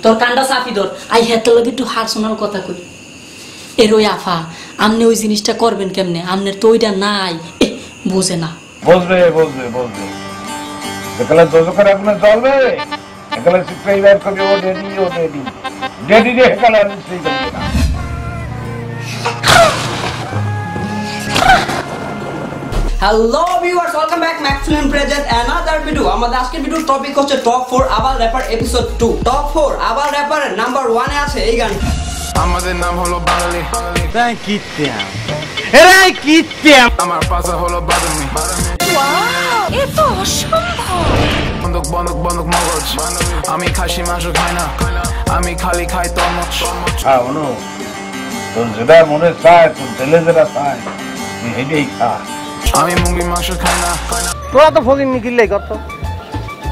তোর কান্ডা সাফি ধর আই হেতে লগে একটু পার্সোনাল কথা কই এরই আফা আমনে ওই জিনিসটা করবেন কেমনে আমনের তো ওইটা নাই বুঝে না বুঝবে একলা দোজো করে আপনি চলবে একলা সাবস্ক্রাইবার করবে ও ডেডি রে একলা নিশ্চয়ই করবে না Hello viewers, welcome back Max Film present another video. আমাদের আজকের ভিডিওর টপিক হচ্ছে টপ 4 আবাল র‍্যাপার এপিসোড 2। টপ 4 আবাল র‍্যাপার নাম্বার 1 এ আছে এই গান। আমাদের নাম হলো বাঙালি। তাই কিত্যাম এরাই কিত্যাম আমার পাশে হলো বাদামি। ওয়াও এতো অসম্ভব। বন্দুক মগজ। আমি খাসি মাংস খাই না। আমি খালি খাই তরমুজ। অনু তোর যেটা মনে চায় তোর দিলে যেটা চায় তুই হেঁটেই খা। আমি মুরগি মাংস খাই না। তোরা তো ফকির নিকিলেই কত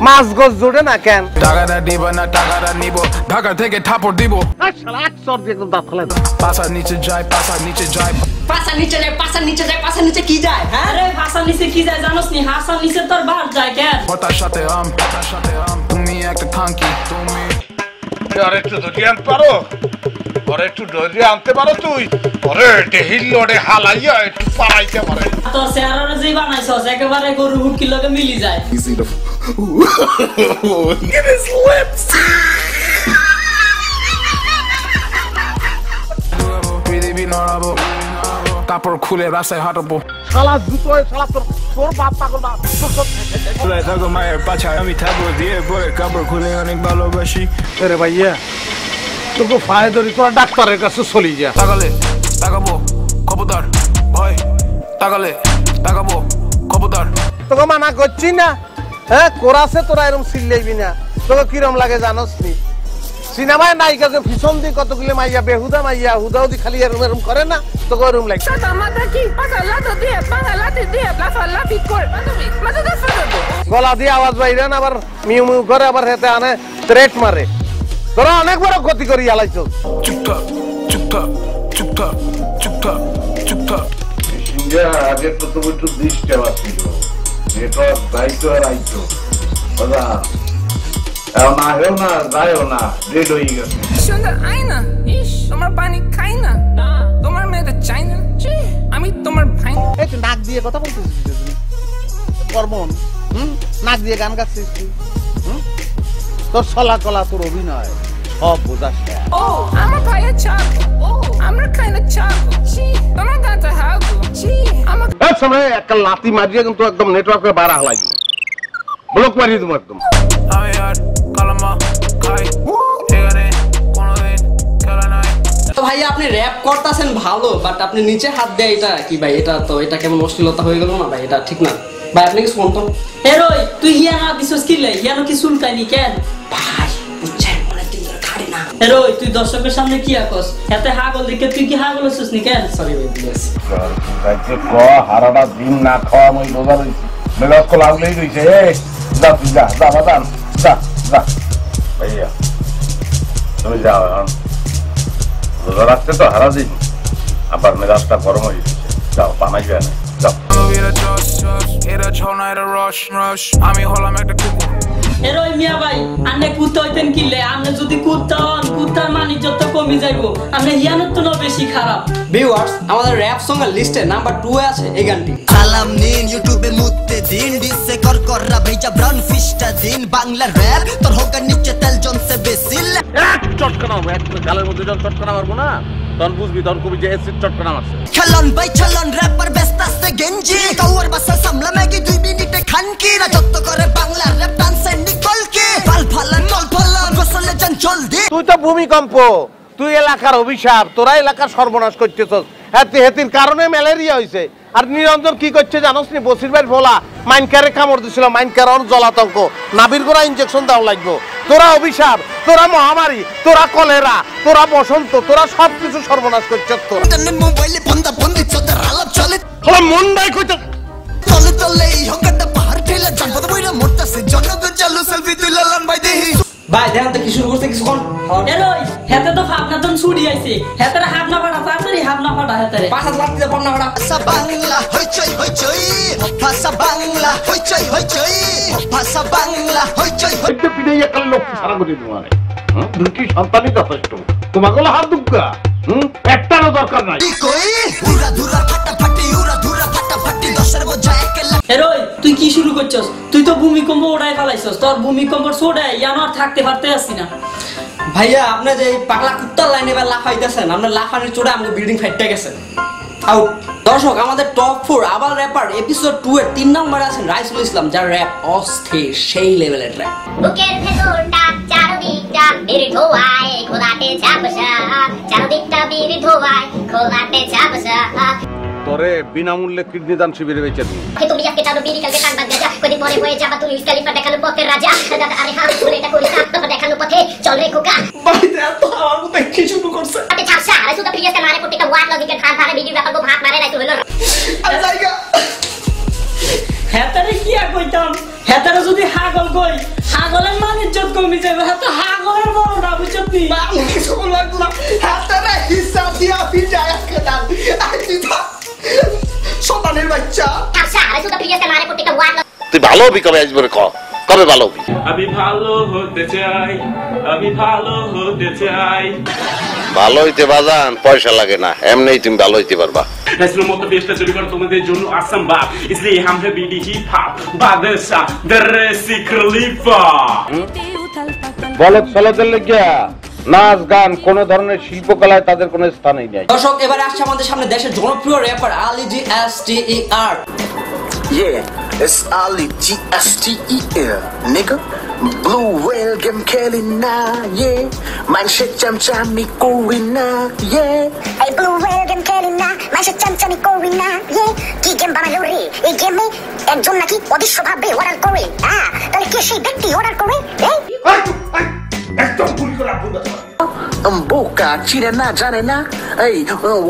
মাছ গোছ জোড়ে না কেন টাকাটা দিব না টাকাটা নিব ঢাকা থেকে থাপড় দিব শালা 100 দিয়ে একদম দাঁত ফেলে দাও পাছার নিচে যায় পাছার নিচে কি যায় হ্যাঁ আরে পাছার নিচে কি যায় জানোস নি হাসার নিচে তোর বাদ যায় কেন হতার সাথে তুমি একটা খাঙ্কি তুমি আর একটু ধরে আনতে পারো ওরে একটু ধরে আনতে পারো তুই ওরে টেহিল লোডে হালাইয়া একটু পারাইতে পারে তো সেরারে যেই বানাইছস একেবারে গরু হুটকি লগে মিলি যায় Get his lips পৃথিবী নড়াবো তারপর খুলে রাস্তায় হাঁটবো শালা জুতো শালা তোর বাপ পাগল বাপ থাকো মায়ের পাছায় আমি থাকবো দিয়ে পরে কাপড় খুলে অনেক ভালোবাসি আরে ভাইয়া তোকে ফায়ে ধরি তোরা ডাক্তারের কাছে চলি যা তাকাবো খবরদার ভয় তাকাবো খবরদার তোকে মানা করছি না হ্যাঁ কোরাসে তোরা এরকম সিল্লাইবি না তোকে কিরম লাগে জানোস নি সিনেমায় নায়িকাকে পিছন দিয়ে কতগুলো মাইয়া বেহুদা মাইয়া হুদাহুদি খালি এরকম করে না তোকে এরকম লাগে গলা দিয়ে আওয়াজ বাইরে না আবার মিউ মিউ করে আবার হেতে আনে থ্রেট মারে তোরা অনেক বড় ক্ষতি করি আলাইছ চুপটা আগে তো তুমি একটু দৃষ্টি ছিল নেটওয়ার্ক দায়িত্ব আর আইতো বাবা না হেও না যায়ও না ডেড হয়ে গেছে সুন্দর আয়না ইস তোমার পানি খাই না তোমার মেয়েটা চাই না আমি তোমার ভাই এই তুই নাক দিয়ে কথা বলছিস কর্মন নাক দিয়ে গান গাচ্ছিস তুই তোর ছলা কলা তোর অভিনয় সব বোঝাস ও আমার ভাইয়ের চাল ও আমরা খাই না চাল তোমার গানটা হাগো আমার সামনে একটা লাতি মারিয়ে কিন্তু একদম নেটওয়ার্কে বাড়া হলাই দিবি ব্লক মারিয়ে দেবো একদম আমি আর কালামা খাই এখানে কোনোদিন খেলা নাই তো ভাই আপনি র‍্যাপ করতেছেন ভালো বাট আপনি নিচে হাত দেয় এটা কি ভাই এটা কেমন অশ্লীলতা হয়ে গেল না ভাই এটা ঠিক না ভাই আপনি কি শুনতো এরই তুই হিয়ানা দিছস কি লাই হিয়ানো কি চুলকানি কেন ভাই বুঝছেন অনেক দিন ধরে খাড়ি না এরই তুই দর্শকের সামনে কি আকস এতে হাগল দেখে তুই কি হাগল হইছস নি কেন সরি ভাই প্লিজ যাইতে ক হারাটা দিন না খাওয়া মই রোজা রইছি মেলাস কো লাগলেই রইছে যা বাদাম যা ভাইয়া তুমি যাও রোজা রাখতে তো হারা দিন আবার মেজাজটা গরম হয়ে গেছে যাও বানাই যায় না যাও এটা ছনা এটা রশ আমি হলাম একটা কুকুর এরই মিয়া ভাই আন্নে কুত্তা হইতেন কিলে আমনে যদি কুত্তার মানিজ্য তো কমে যাইবো আমনে হিয়ানত তো বেশি খারাপ ভিউয়ার্স আমাদের র‍্যাপ সং এর লিস্টে নাম্বার 2 এ আছে এই গানটি সালাম নিন ইউটিউবে মুতে দিন ডিসে কররা ভেজা ব্রাউন ফিশটা দিন বাংলা র‍্যাপ তোর হোকার নিচে তেল জনসে বেসিল এক চটকানা এক গালের মধ্যে যখন চটকানা মারবো না তখন বুঝবি তখন কবি যে এসিড চটকানা মারছে খেলন ভাই চলন র‍্যাপার ব্যস্ত আছে গেঞ্জি কাওয়ার বাসা সামলা ম্যাগি 2 মিনিটে খানকি রাজত্ব করে বাংলা র‍্যাপ ডান্সে নিকলকে ফাল ফালান টল ফালান গোসলে যান জলদি তুই তো ভূমিকম্প তুই এলাকার অভিশাপ তোরা এলাকার সর্বনাশ করতেছস হেতির কারণে ম্যালেরিয়া হইছে আর নিরঞ্জন কি করছে জানোস নি বসির ভাই ভোলা মাইনকারে কামড় দিছিল মাইনকার অন জলাতঙ্ক নাবির গোড়া ইনজেকশন দাও লাগবে তোরা অভিশাপ তোরা মহামারী তোরা কলেরা তোরা বসন্ত তোরা সবকিছু সর্বনাশ করছস তোর মোবাইলে বন্ধা বন্ধি চোদের আলাপ চলে হলো মন নাই কইতে চলে এই হকারটা পাহাড় ঠেলে জনপদ বইরা মোটতাছে জনগণ চালু সেলফি তুই লালান ভাই দেহি ভাই দেখেন তো কি শুরু করছে কিছুক্ষণ এরই হেতে তো ভাবনাতন ছুটি আইছে হেতের হাত না ফাটা তাড়াতাড়ি হাত না ফাটা হেতের 5 লাখ দিতে পার না ওটা ভাষা বাংলা হইচই হইচই ভাষা বাংলা হইচই হইচই ভাষা বাংলা হইচই হইতে পিড়াই একটা লোক সারা করে তোমারে দুটি সন্তানই যথেষ্ট তোমাকে হাত দুগ্গা একটারও দরকার নাই কই উড়া ধুরা ফাটাফাটি উড়া ধুরা ফাটাফাটি দশের বোঝা একলা এরই তুই কি শুরু করছস তুই তো ভূমিকম্প ওড়াই ফেলাইছস তোর ভূমিকম্প ছোড়াই ইয়ানো আর থাকতে পারতে আসি না ভাইয়া আপনি যে পাগলা কুত্তার লাইনে এবার লাফাইতেছেন আপনার লাফানোর চোটে আমাকে বিল্ডিং ফাইটটা গেছে আউট দর্শক আমাদের টপ 4 আবার র্যাপার এপিসোড 2 এর 3 নম্বরে আছেন রাইসুল ইসলাম যার র্যাপ অস্থির সেই লেভেলের র্যাপ বুকের ভেতরটা চারদিকটা বীর ধোয়ায় খোলাতে ঝাপসা চারদিকটা বীর ধোয়ায় খোলাতে ঝাপসা তোরে বিনামূল্যে কিডনি দান শিবিরে বেচে দিই তুমি আজকে চাঁদো বিড়ি কালকে টানবা গাজা কদিন পরে হয়ে যাবা তুমি ইসকালিফা দেখানো পথের রাজা দাদা আরে হাল ধরে এটা করি না তোমরা দেখানো পথে চল রে খোকা ভাইতে এত আমার মতো কি শুরু করছে আতে ঝাপসা আরে সুদা প্রিয়াসকে মারে প্রত্যেকটা ওয়ার্ড লজিকের খান ধারে ভিডিও ব্যাপার গো ভাত মারে রাইতো হলো আর জায়গা হেতারে কি আর কইতাম হেতারে যদি হাগল কই হাগলের মান ইজ্জত কমে যাবে হেতা হাগলের বড় না বুঝছতি আমি কিছু লাগতো না হাতটা হিসাব দিয়া পিটায় আজকে দাও আইতা শতানের বাচ্চা ঝাপসা আরে সুদা প্রিয়াসকে মারে প্রত্যেকটা ওয়ার্ড তুই ভালো হবি কবে আসবে রে কবে ভালো হবি আমি ভালো হতে চাই আমি ভালো হতে চাই ভালো হইতে বাজান পয়সা লাগে না এমনিই তুমি ভালো হইতে পারবা नस्लों मत बेस्टा चोरी कर तुम्हारे जोनू असम बाप इसलिए हम है बीडी हिप हॉप बादशाह दरेसी खलीफा বলদ সলদের লেগিয়া নাচ গান কোন ধরনের শিল্পকলায় তাদের কোনো স্থানই নেই দর্শক এবারে আসছে আমাদের সামনে দেশের জনপ্রিয় rapper Ali G STER Yeah, it's Ali GSTER, nigga. Blue whale game Kelina, yeah. Man shit jam jam me Corina, yeah. এই ব্লু ওয়েল গেম খেলি না মাসে চামচামি করি না ইয়ে কি গেম বানালো রে এই গেমে একজন নাকি অদৃশ্যভাবে অর্ডার করে তাহলে কে সেই ব্যক্তি অর্ডার করে একদম ভুল করে বোকা চিনে না জানে না এই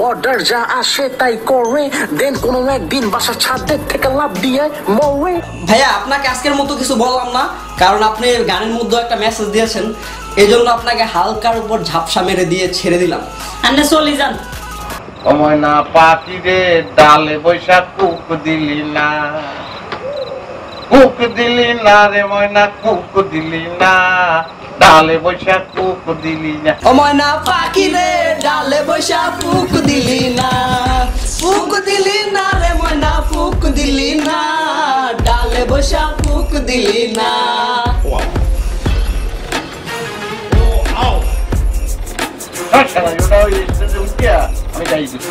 অর্ডার যা আসে তাই করে দেন কোনো একদিন বাসা ছাদের থেকে লাভ দিয়ে মরে ভাইয়া আপনাকে আজকের মতো কিছু বললাম না কারণ আপনি গানের মধ্যে একটা মেসেজ দিয়েছেন এজন্য আপনাকে হালকার উপর ঝাপসা মেরে দিয়ে ছেড়ে দিলাম আন্নে চলি যান সময় না পাখি রে ডালে বৈশাখ কুক দিলি না রে ময়না কুক দিলি না ডালে বৈশাখ কুক দিলি না ও ময়না পাখি রে ডালে বৈশা ফুক দিলি না রে ময়না ফুক দিলি না ডালে বৈশা ফুক দিলি না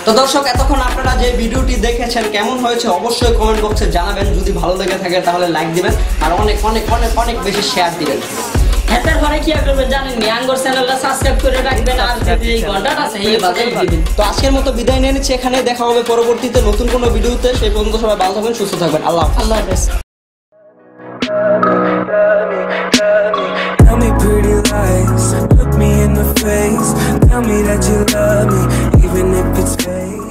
তো দর্শক এতক্ষণ আপনারা যে ভিডিওটি দেখেছেন কেমন হয়েছে অবশ্যই কমেন্ট বক্সে জানাবেন যদি ভালো লেগে থাকে তাহলে লাইক দিবেন আর অনেক অনেক অনেক অনেক বেশি শেয়ার দিবেন হেতার ঘরে কি করবে জানেন নি আঙ্গর চ্যানেলটা সাবস্ক্রাইব করে রাখবেন আর যদি এই ঘন্টাটা আছে এই বাজাই দিবেন তো আজকের মতো বিদায় নিয়ে নিচ্ছি এখানে দেখা হবে পরবর্তীতে নতুন কোনো ভিডিওতে সেই পর্যন্ত সবাই ভালো থাকবেন সুস্থ থাকবেন আল্লাহ হাফেজ Tell me pretty lies, look me in the face. Tell me that you love me, even if it's fake.